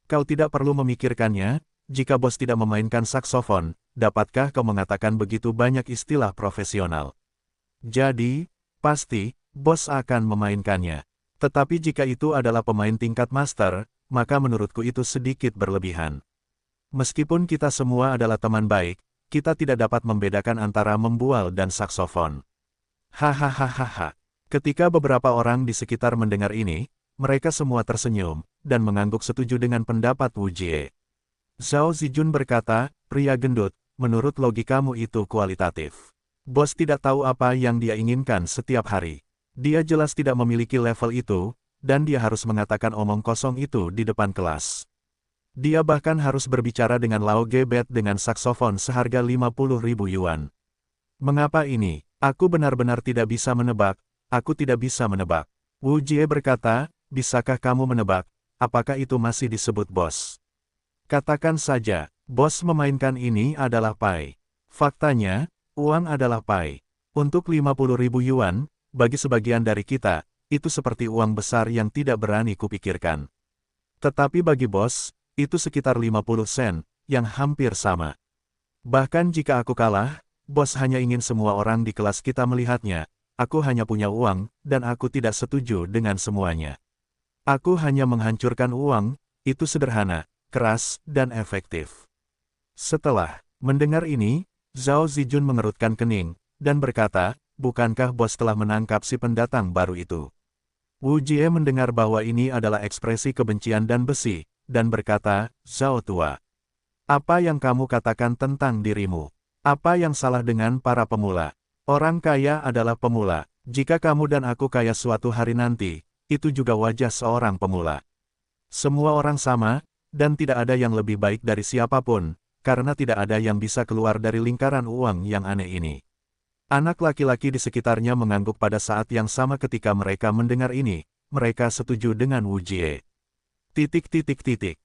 Kau tidak perlu memikirkannya. Jika bos tidak memainkan saksofon, dapatkah kau mengatakan begitu banyak istilah profesional? Jadi, pasti, bos akan memainkannya. Tetapi jika itu adalah pemain tingkat master, maka menurutku itu sedikit berlebihan. Meskipun kita semua adalah teman baik, kita tidak dapat membedakan antara membual dan saksofon. Hahaha. Ketika beberapa orang di sekitar mendengar ini, mereka semua tersenyum, dan mengangguk setuju dengan pendapat Wu Jie. Zhao Zijun berkata, pria gendut, menurut logikamu itu kualitatif. Bos tidak tahu apa yang dia inginkan setiap hari. Dia jelas tidak memiliki level itu, dan dia harus mengatakan omong kosong itu di depan kelas. Dia bahkan harus berbicara dengan Lao Gebet dengan saksofon seharga 50.000 yuan. Mengapa ini? Aku benar-benar tidak bisa menebak, aku tidak bisa menebak. Wu Jie berkata, bisakah kamu menebak, apakah itu masih disebut bos? Katakan saja, bos memainkan ini adalah pai. Faktanya, uang adalah pai. Untuk 50.000 yuan, bagi sebagian dari kita, itu seperti uang besar yang tidak berani kupikirkan. Tetapi bagi bos, itu sekitar 50 sen, yang hampir sama. Bahkan jika aku kalah, bos hanya ingin semua orang di kelas kita melihatnya, aku hanya punya uang, dan aku tidak setuju dengan semuanya. Aku hanya menghancurkan uang, itu sederhana, keras, dan efektif. Setelah mendengar ini, Zhao Zijun mengerutkan kening, dan berkata, bukankah bos telah menangkap si pendatang baru itu? Wu Jie mendengar bahwa ini adalah ekspresi kebencian dan besi, dan berkata, Zhao tua. Apa yang kamu katakan tentang dirimu? Apa yang salah dengan para pemula? Orang kaya adalah pemula. Jika kamu dan aku kaya suatu hari nanti, itu juga wajah seorang pemula. Semua orang sama, dan tidak ada yang lebih baik dari siapapun, karena tidak ada yang bisa keluar dari lingkaran uang yang aneh ini. Anak laki-laki di sekitarnya mengangguk pada saat yang sama ketika mereka mendengar ini, mereka setuju dengan Wu Jie.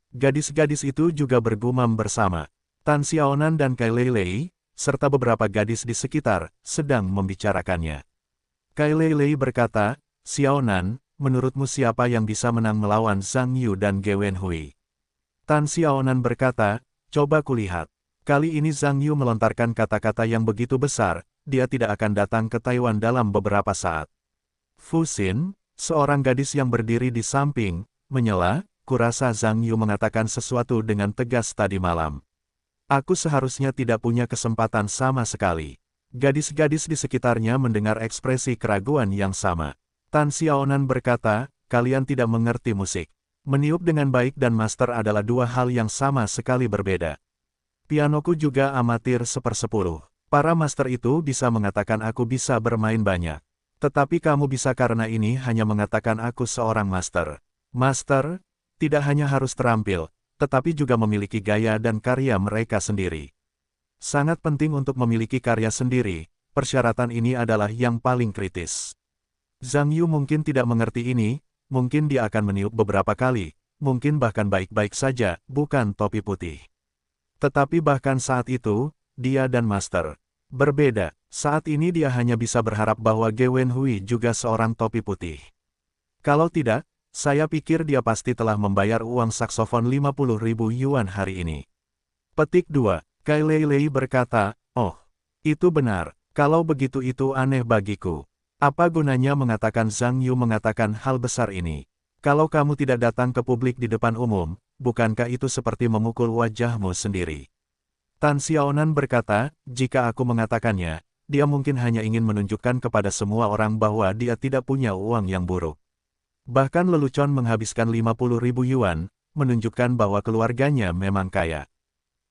Gadis-gadis itu juga bergumam bersama. Tan Xiaonan dan Kai Lei, serta beberapa gadis di sekitar, sedang membicarakannya. Kai Lei berkata, Xiaonan, menurutmu siapa yang bisa menang melawan Zhang Yu dan Ge Wenhui? Tan Xiaonan berkata, coba kulihat. Kali ini Zhang Yu melontarkan kata-kata yang begitu besar, dia tidak akan datang ke Taiwan dalam beberapa saat. Fu Xin, seorang gadis yang berdiri di samping, menyela, kurasa Zhang Yu mengatakan sesuatu dengan tegas tadi malam. Aku seharusnya tidak punya kesempatan sama sekali. Gadis-gadis di sekitarnya mendengar ekspresi keraguan yang sama. Tan Xiaonan berkata, kalian tidak mengerti musik. Meniup dengan baik dan master adalah dua hal yang sama sekali berbeda. Pianoku juga amatir 1/10. Para master itu bisa mengatakan aku bisa bermain banyak. Tetapi kamu bisa karena ini hanya mengatakan aku seorang master. Master, tidak hanya harus terampil, tetapi juga memiliki gaya dan karya mereka sendiri. Sangat penting untuk memiliki karya sendiri, persyaratan ini adalah yang paling kritis. Zhang Yu mungkin tidak mengerti ini, mungkin dia akan meniup beberapa kali, mungkin bahkan baik-baik saja, bukan topi putih. Tetapi bahkan saat itu, dia dan Master berbeda. Saat ini dia hanya bisa berharap bahwa Ge Wenhui juga seorang topi putih. Kalau tidak, saya pikir dia pasti telah membayar uang saksofon 50.000 yuan hari ini. Petik 2. Kai Lei berkata, oh, itu benar, kalau begitu itu aneh bagiku. Apa gunanya mengatakan Zhang Yu mengatakan hal besar ini? Kalau kamu tidak datang ke publik di depan umum, bukankah itu seperti memukul wajahmu sendiri? Tan Xiaonan berkata, jika aku mengatakannya, dia mungkin hanya ingin menunjukkan kepada semua orang bahwa dia tidak punya uang yang buruk. Bahkan lelucon menghabiskan 50.000 yuan, menunjukkan bahwa keluarganya memang kaya.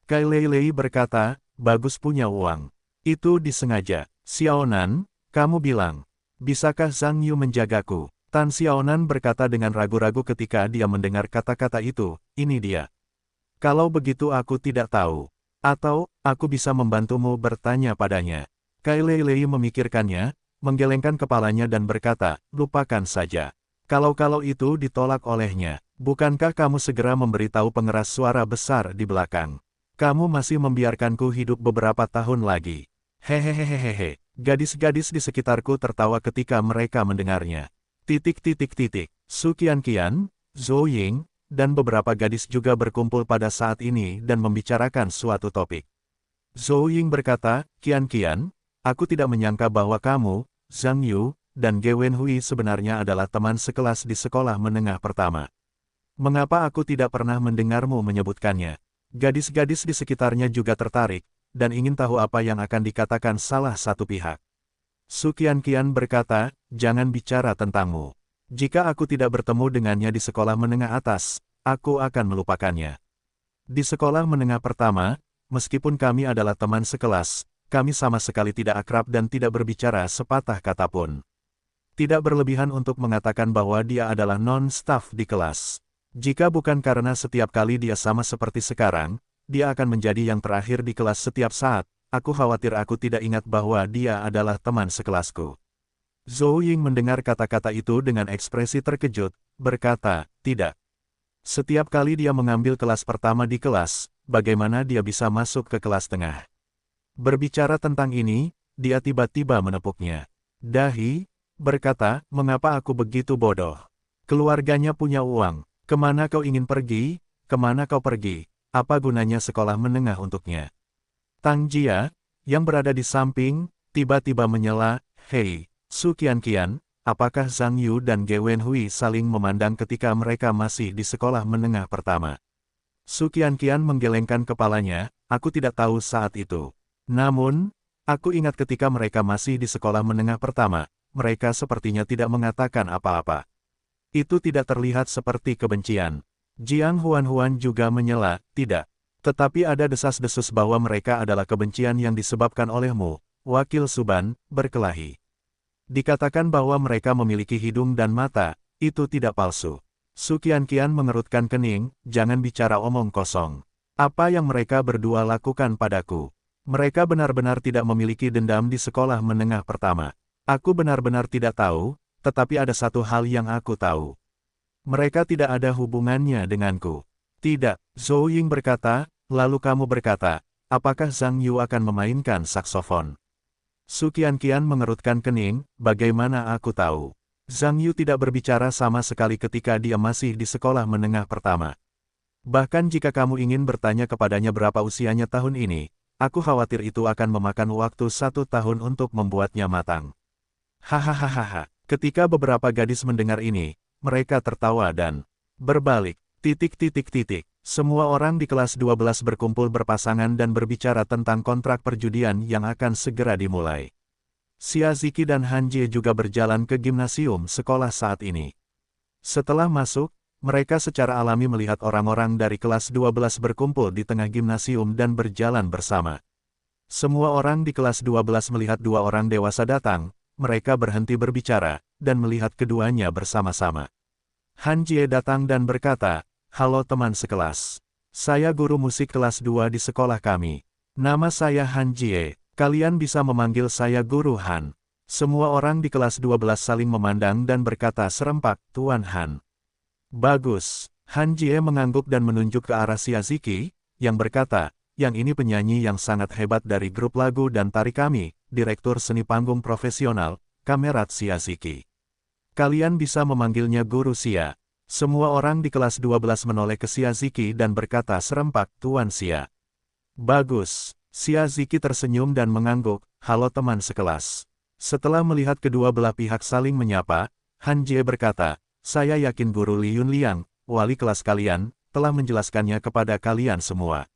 Kai Lei berkata, bagus punya uang. Itu disengaja. Xiaonan, kamu bilang, bisakah Zhang Yu menjagaku? Tan Xiaonan berkata dengan ragu-ragu ketika dia mendengar kata-kata itu, ini dia. Kalau begitu aku tidak tahu. Atau, aku bisa membantumu bertanya padanya. Kai Lei memikirkannya, menggelengkan kepalanya dan berkata, lupakan saja. Kalau itu ditolak olehnya, bukankah kamu segera memberitahu pengeras suara besar di belakang? Kamu masih membiarkanku hidup beberapa tahun lagi. Hehehehehe. Gadis-gadis di sekitarku tertawa ketika mereka mendengarnya. Su Qianqian, Zhou Ying, dan beberapa gadis juga berkumpul pada saat ini dan membicarakan suatu topik. Zhou Ying berkata, Qianqian, aku tidak menyangka bahwa kamu, Zhang Yu, dan Ge Wenhui sebenarnya adalah teman sekelas di sekolah menengah pertama. Mengapa aku tidak pernah mendengarmu menyebutkannya? Gadis-gadis di sekitarnya juga tertarik, dan ingin tahu apa yang akan dikatakan salah satu pihak. Su Qianqian berkata, jangan bicara tentangmu. Jika aku tidak bertemu dengannya di sekolah menengah atas, aku akan melupakannya. Di sekolah menengah pertama, meskipun kami adalah teman sekelas, kami sama sekali tidak akrab dan tidak berbicara sepatah kata pun. Tidak berlebihan untuk mengatakan bahwa dia adalah non-staff di kelas. Jika bukan karena setiap kali dia sama seperti sekarang, dia akan menjadi yang terakhir di kelas setiap saat. Aku khawatir aku tidak ingat bahwa dia adalah teman sekelasku. Zhou Ying mendengar kata-kata itu dengan ekspresi terkejut, berkata, tidak. Setiap kali dia mengambil kelas pertama di kelas, bagaimana dia bisa masuk ke kelas tengah? Berbicara tentang ini, dia tiba-tiba menepuknya. Dahi, berkata, mengapa aku begitu bodoh? Keluarganya punya uang. Kemana kau ingin pergi? Kemana kau pergi? Apa gunanya sekolah menengah untuknya? Tang Jia, yang berada di samping, tiba-tiba menyela, hei, Su Qianqian, apakah Zhang Yu dan Ge Wenhui saling memandang ketika mereka masih di sekolah menengah pertama? Su Qianqian menggelengkan kepalanya, aku tidak tahu saat itu. Namun, aku ingat ketika mereka masih di sekolah menengah pertama, mereka sepertinya tidak mengatakan apa-apa. Itu tidak terlihat seperti kebencian. Jiang Huan-Huan juga menyela, tidak. Tetapi ada desas-desus bahwa mereka adalah kebencian yang disebabkan olehmu, Wakil Suban, berkelahi. Dikatakan bahwa mereka memiliki hidung dan mata, itu tidak palsu. Su Qianqian mengerutkan kening, jangan bicara omong kosong. Apa yang mereka berdua lakukan padaku? Mereka benar-benar tidak memiliki dendam di sekolah menengah pertama. Aku benar-benar tidak tahu, tetapi ada satu hal yang aku tahu. Mereka tidak ada hubungannya denganku. Tidak, Zhou Ying berkata, lalu kamu berkata, apakah Zhang Yu akan memainkan saksofon? Su Qianqian mengerutkan kening, bagaimana aku tahu? Zhang Yu tidak berbicara sama sekali ketika dia masih di sekolah menengah pertama. Bahkan jika kamu ingin bertanya kepadanya berapa usianya tahun ini, aku khawatir itu akan memakan waktu 1 tahun untuk membuatnya matang. Hahaha. Ketika beberapa gadis mendengar ini, mereka tertawa dan berbalik. Semua orang di kelas 12 berkumpul berpasangan dan berbicara tentang kontrak perjudian yang akan segera dimulai. Xia Ziki dan Han Jie juga berjalan ke gimnasium sekolah saat ini. Setelah masuk, mereka secara alami melihat orang-orang dari kelas 12 berkumpul di tengah gimnasium dan berjalan bersama. Semua orang di kelas 12 melihat dua orang dewasa datang, mereka berhenti berbicara, dan melihat keduanya bersama-sama. Han Jie datang dan berkata, halo teman sekelas. Saya guru musik kelas 2 di sekolah kami. Nama saya Han Jie, kalian bisa memanggil saya Guru Han. Semua orang di kelas 12 saling memandang dan berkata serempak, Tuan Han. Bagus. Han Jie mengangguk dan menunjuk ke arah Xia Ziki, yang berkata, yang ini penyanyi yang sangat hebat dari grup lagu dan tari kami, Direktur Seni Panggung Profesional, Kamerat Xia Ziki. Kalian bisa memanggilnya Guru Xia. Semua orang di kelas 12 menoleh ke Xia Ziki dan berkata serempak, Tuan Xia. Bagus. Xia Ziki tersenyum dan mengangguk, halo teman sekelas. Setelah melihat kedua belah pihak saling menyapa, Han Jie berkata, saya yakin Guru Li Yunliang, wali kelas kalian, telah menjelaskannya kepada kalian semua.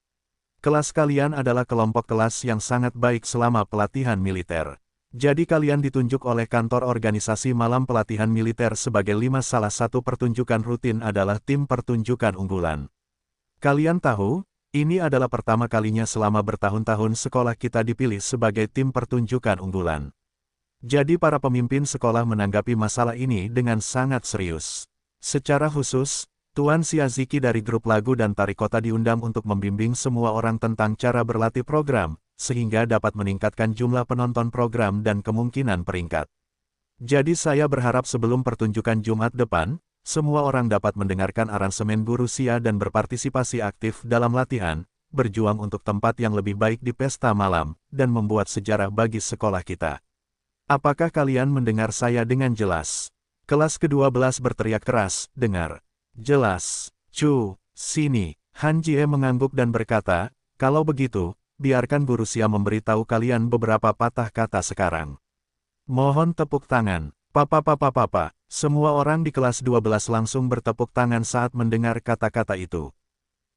Kelas kalian adalah kelompok kelas yang sangat baik selama pelatihan militer. Jadi kalian ditunjuk oleh kantor organisasi malam pelatihan militer sebagai 5 salah satu pertunjukan rutin adalah tim pertunjukan unggulan. Kalian tahu, ini adalah pertama kalinya selama bertahun-tahun sekolah kita dipilih sebagai tim pertunjukan unggulan. Jadi para pemimpin sekolah menanggapi masalah ini dengan sangat serius. Secara khusus, Tuan Xia Ziki dari grup lagu dan tari kota diundang untuk membimbing semua orang tentang cara berlatih program, sehingga dapat meningkatkan jumlah penonton program dan kemungkinan peringkat. Jadi saya berharap sebelum pertunjukan Jumat depan, semua orang dapat mendengarkan aransemen Guru Xia dan berpartisipasi aktif dalam latihan, berjuang untuk tempat yang lebih baik di pesta malam, dan membuat sejarah bagi sekolah kita. Apakah kalian mendengar saya dengan jelas? Kelas ke-12 berteriak keras, dengar. Jelas. Cu, sini. Han Jie mengangguk dan berkata, kalau begitu, biarkan Guru Xia memberitahu kalian beberapa patah kata sekarang. Mohon tepuk tangan. Papa. Semua orang di kelas 12 langsung bertepuk tangan saat mendengar kata-kata itu.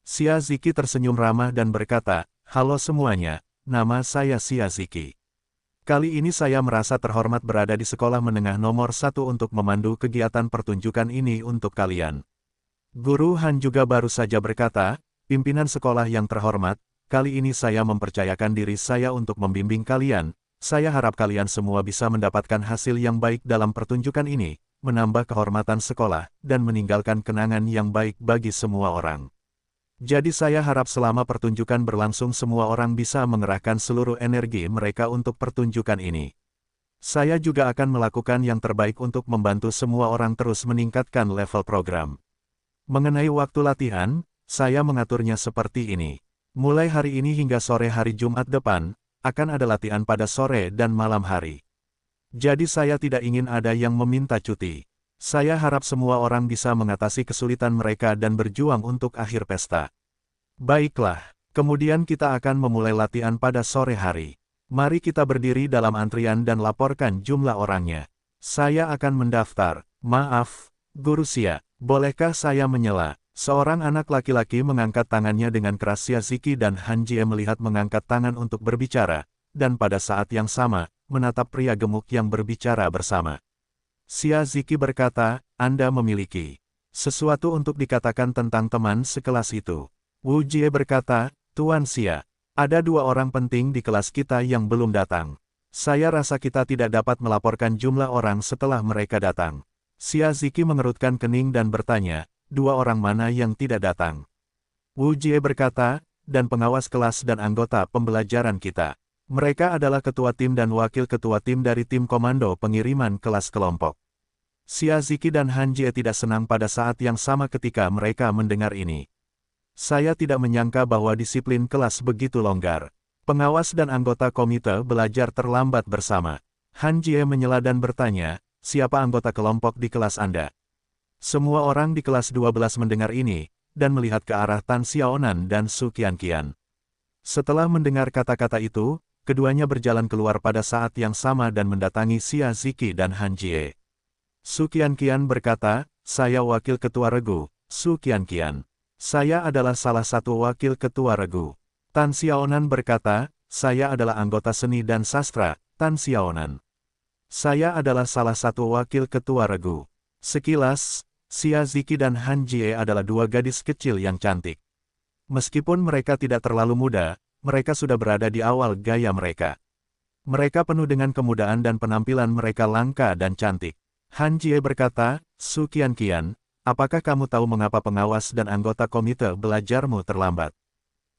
Xia Ziki tersenyum ramah dan berkata, halo semuanya, nama saya Xia Ziki. Kali ini saya merasa terhormat berada di sekolah menengah nomor 1 untuk memandu kegiatan pertunjukan ini untuk kalian. Guru Han juga baru saja berkata, pimpinan sekolah yang terhormat, kali ini saya mempercayakan diri saya untuk membimbing kalian, Saya harap kalian semua bisa mendapatkan hasil yang baik dalam pertunjukan ini, menambah kehormatan sekolah, dan meninggalkan kenangan yang baik bagi semua orang. Jadi saya harap selama pertunjukan berlangsung semua orang bisa mengerahkan seluruh energi mereka untuk pertunjukan ini. Saya juga akan melakukan yang terbaik untuk membantu semua orang terus meningkatkan level program. Mengenai waktu latihan, saya mengaturnya seperti ini. Mulai hari ini hingga sore hari Jumat depan, akan ada latihan pada sore dan malam hari. Jadi saya tidak ingin ada yang meminta cuti. Saya harap semua orang bisa mengatasi kesulitan mereka dan berjuang untuk akhir pesta. Baiklah, kemudian kita akan memulai latihan pada sore hari. Mari kita berdiri dalam antrian dan laporkan jumlah orangnya. Saya akan mendaftar. Maaf, Guru Xia, bolehkah saya menyela? Seorang anak laki-laki mengangkat tangannya dengan keras. Xia Ziki dan Han Jie melihat mengangkat tangan untuk berbicara, dan pada saat yang sama, menatap pria gemuk yang berbicara bersama. Xia Ziki berkata, Anda memiliki sesuatu untuk dikatakan tentang teman sekelas itu. Wu Jie berkata, Tuan Xia, ada dua orang penting di kelas kita yang belum datang. Saya rasa kita tidak dapat melaporkan jumlah orang setelah mereka datang. Xia Ziki mengerutkan kening dan bertanya, dua orang mana yang tidak datang? Wu Jie berkata, dan pengawas kelas dan anggota pembelajaran kita. Mereka adalah ketua tim dan wakil ketua tim dari tim komando pengiriman kelas kelompok. Xia Ziki dan Han Jie tidak senang pada saat yang sama ketika mereka mendengar ini. Saya tidak menyangka bahwa disiplin kelas begitu longgar. Pengawas dan anggota komite belajar terlambat bersama. Han Jie menyela dan bertanya, siapa anggota kelompok di kelas Anda? Semua orang di kelas 12 mendengar ini, dan melihat ke arah Tan Xiaonan dan Su Qianqian. Setelah mendengar kata-kata itu, keduanya berjalan keluar pada saat yang sama dan mendatangi Xia Ziki dan Han Jie. Su Qianqian berkata, saya wakil ketua regu, Su Qianqian. Saya adalah salah satu wakil ketua regu. Tan Xiaonan berkata, saya adalah anggota seni dan sastra, Tan Xiaonan. Saya adalah salah satu wakil ketua regu. Sekilas, Xia Ziki dan Han Jie adalah dua gadis kecil yang cantik. Meskipun mereka tidak terlalu muda, mereka sudah berada di awal gaya mereka. Mereka penuh dengan kemudaan dan penampilan mereka langka dan cantik. Han Jie berkata, Su Qianqian, apakah kamu tahu mengapa pengawas dan anggota komite belajarmu terlambat?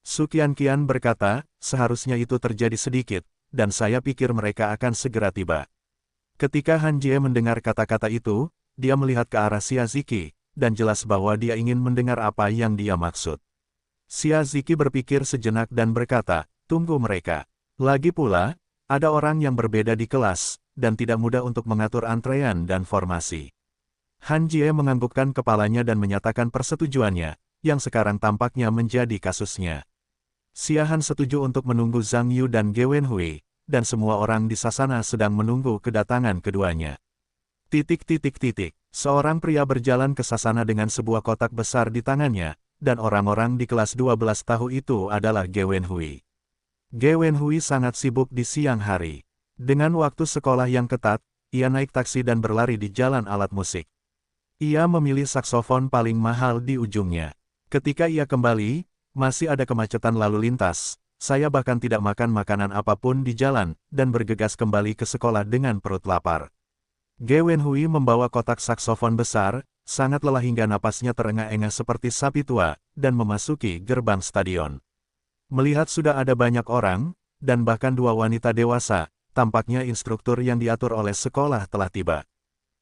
Su Qianqian berkata, seharusnya itu terjadi sedikit, dan saya pikir mereka akan segera tiba. Ketika Han Jie mendengar kata-kata itu, dia melihat ke arah Xia Ziki, dan jelas bahwa dia ingin mendengar apa yang dia maksud. Xia Ziki berpikir sejenak dan berkata, tunggu mereka. Lagi pula, ada orang yang berbeda di kelas, dan tidak mudah untuk mengatur antrean dan formasi. Han Jie menganggukkan kepalanya dan menyatakan persetujuannya, yang sekarang tampaknya menjadi kasusnya. Xia Han setuju untuk menunggu Zhang Yu dan Ge Wenhui, dan semua orang di sasana sedang menunggu kedatangan keduanya. Seorang pria berjalan ke sasana dengan sebuah kotak besar di tangannya, dan orang-orang di kelas 12 tahu itu adalah Ge Wenhui. Ge Wenhui sangat sibuk di siang hari. Dengan waktu sekolah yang ketat, ia naik taksi dan berlari di jalan alat musik. Ia memilih saksofon paling mahal di ujungnya. Ketika ia kembali, masih ada kemacetan lalu lintas. Saya bahkan tidak makan makanan apapun di jalan, dan bergegas kembali ke sekolah dengan perut lapar. Ge Wenhui membawa kotak saksofon besar, sangat lelah hingga napasnya terengah-engah seperti sapi tua, dan memasuki gerbang stadion. Melihat sudah ada banyak orang, dan bahkan dua wanita dewasa, tampaknya instruktur yang diatur oleh sekolah telah tiba.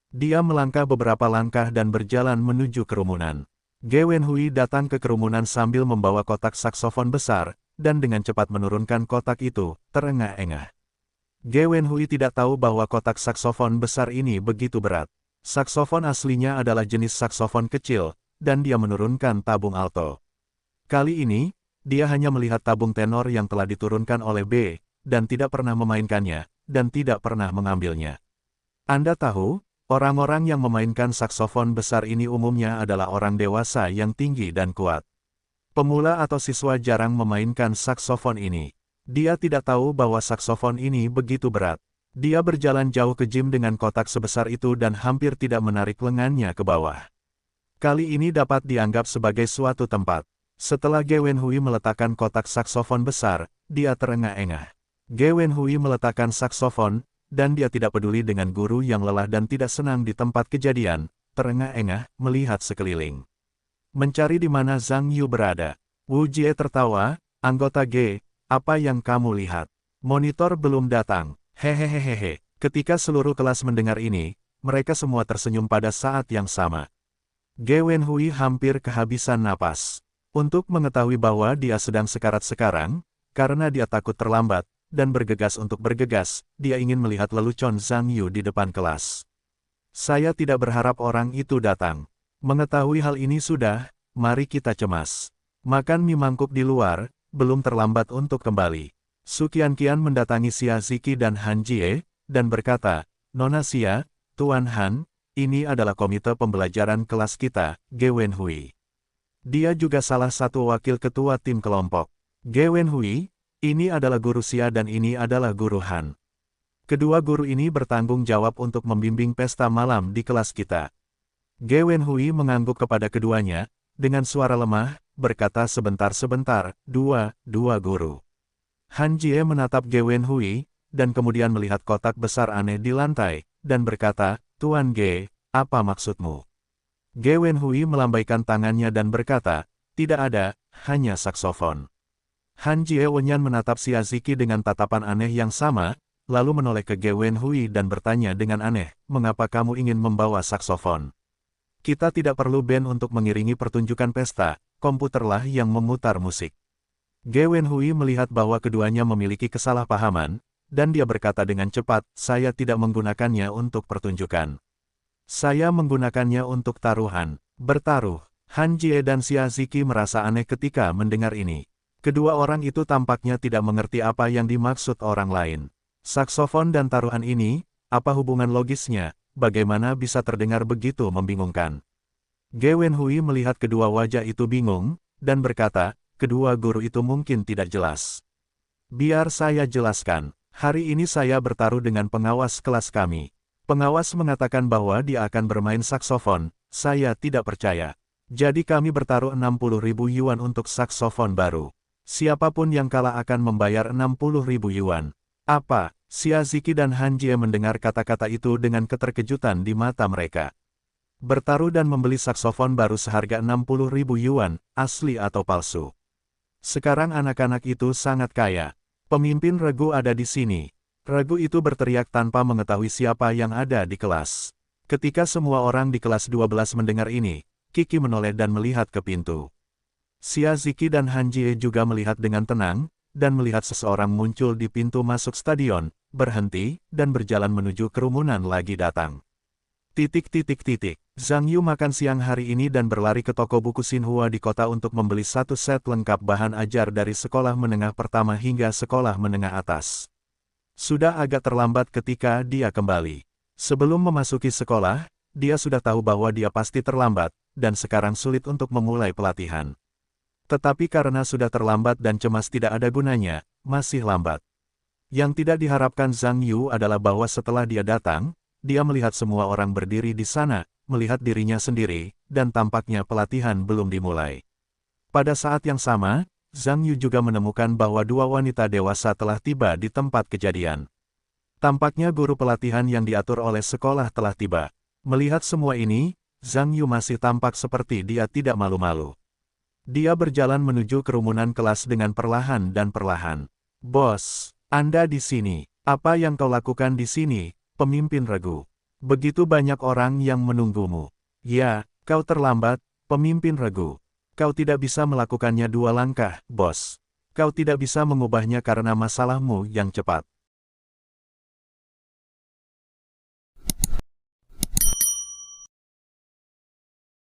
Dia melangkah beberapa langkah dan berjalan menuju kerumunan. Ge Wenhui datang ke kerumunan sambil membawa kotak saksofon besar, dan dengan cepat menurunkan kotak itu, terengah-engah. Ge Wenhui tidak tahu bahwa kotak saksofon besar ini begitu berat. Saksofon aslinya adalah jenis saksofon kecil, dan dia menurunkan tabung alto. Kali ini, dia hanya melihat tabung tenor yang telah diturunkan oleh B, dan tidak pernah memainkannya, dan tidak pernah mengambilnya. Anda tahu, orang-orang yang memainkan saksofon besar ini umumnya adalah orang dewasa yang tinggi dan kuat. Pemula atau siswa jarang memainkan saksofon ini. Dia tidak tahu bahwa saksofon ini begitu berat. Dia berjalan jauh ke gym dengan kotak sebesar itu dan hampir tidak menarik lengannya ke bawah. Kali ini dapat dianggap sebagai suatu tempat. Setelah Ge Wenhui meletakkan kotak saksofon besar, dia terengah-engah. Ge Wenhui meletakkan saksofon, dan dia tidak peduli dengan guru yang lelah dan tidak senang di tempat kejadian, terengah-engah melihat sekeliling. Mencari di mana Zhang Yu berada. Wu Jie tertawa, anggota G, apa yang kamu lihat? Monitor belum datang. Hehehehehe. Ketika seluruh kelas mendengar ini, mereka semua tersenyum pada saat yang sama. Ge Wenhui hampir kehabisan napas. Untuk mengetahui bahwa dia sedang sekarat sekarang, karena dia takut terlambat, dan bergegas untuk bergegas, dia ingin melihat lelucon Zhang Yu di depan kelas. Saya tidak berharap orang itu datang. Mengetahui hal ini sudah, mari kita cemas. Makan mie mangkuk di luar, belum terlambat untuk kembali. Su Qianqian mendatangi Xia Ziki dan Han Jie, dan berkata, Nona Xia, Tuan Han, ini adalah komite pembelajaran kelas kita, Ge Wenhui. Dia juga salah satu wakil ketua tim kelompok. Ge Wenhui, ini adalah guru Xia dan ini adalah guru Han. Kedua guru ini bertanggung jawab untuk membimbing pesta malam di kelas kita. Ge Wenhui mengangguk kepada keduanya, dengan suara lemah, berkata sebentar-sebentar, dua guru. Han Jie menatap Ge Wenhui, dan kemudian melihat kotak besar aneh di lantai, dan berkata, Tuan Ge, apa maksudmu? Ge Wenhui melambaikan tangannya dan berkata, tidak ada, hanya saksofon. Han Jie Wenyan menatap Xia Ziki dengan tatapan aneh yang sama, lalu menoleh ke Ge Wenhui dan bertanya dengan aneh, mengapa kamu ingin membawa saksofon? Kita tidak perlu band untuk mengiringi pertunjukan pesta, komputerlah yang memutar musik. Ge Wenhui melihat bahwa keduanya memiliki kesalahpahaman, dan dia berkata dengan cepat, saya tidak menggunakannya untuk pertunjukan. Saya menggunakannya untuk taruhan. Bertaruh. Han Jie dan Xia Ziki merasa aneh ketika mendengar ini. Kedua orang itu tampaknya tidak mengerti apa yang dimaksud orang lain. Saksofon dan taruhan ini, apa hubungan logisnya, bagaimana bisa terdengar begitu membingungkan? Ge Wenhui melihat kedua wajah itu bingung, dan berkata, kedua guru itu mungkin tidak jelas. Biar saya jelaskan. Hari ini saya bertaruh dengan pengawas kelas kami. Pengawas mengatakan bahwa dia akan bermain saksofon, saya tidak percaya. Jadi kami bertaruh 60.000 yuan untuk saksofon baru. Siapapun yang kalah akan membayar 60.000 yuan. Apa? Xia Ziki dan Han Jie mendengar kata-kata itu dengan keterkejutan di mata mereka. Bertaruh dan membeli saksofon baru seharga 60.000 yuan, asli atau palsu. Sekarang anak-anak itu sangat kaya. Pemimpin regu ada di sini. Regu itu berteriak tanpa mengetahui siapa yang ada di kelas. Ketika semua orang di kelas 12 mendengar ini, Kiki menoleh dan melihat ke pintu. Xia Ziki dan Han Jie juga melihat dengan tenang, dan melihat seseorang muncul di pintu masuk stadion, berhenti, dan berjalan menuju kerumunan lagi datang. Zhang Yu makan siang hari ini dan berlari ke toko buku Xinhua di kota untuk membeli satu set lengkap bahan ajar dari sekolah menengah pertama hingga sekolah menengah atas. Sudah agak terlambat ketika dia kembali. Sebelum memasuki sekolah, dia sudah tahu bahwa dia pasti terlambat, dan sekarang sulit untuk memulai pelatihan. Tetapi karena sudah terlambat dan cemas tidak ada gunanya, masih lambat. Yang tidak diharapkan Zhang Yu adalah bahwa setelah dia datang, dia melihat semua orang berdiri di sana, melihat dirinya sendiri, dan tampaknya pelatihan belum dimulai. Pada saat yang sama, Zhang Yu juga menemukan bahwa dua wanita dewasa telah tiba di tempat kejadian. Tampaknya guru pelatihan yang diatur oleh sekolah telah tiba. Melihat semua ini, Zhang Yu masih tampak seperti dia tidak malu-malu. Dia berjalan menuju kerumunan kelas dengan perlahan dan perlahan. Bos, Anda di sini. Apa yang kau lakukan di sini? Pemimpin regu. Begitu banyak orang yang menunggumu. Ya, kau terlambat, pemimpin regu. Kau tidak bisa melakukannya 2 langkah, bos. Kau tidak bisa mengubahnya karena masalahmu yang cepat.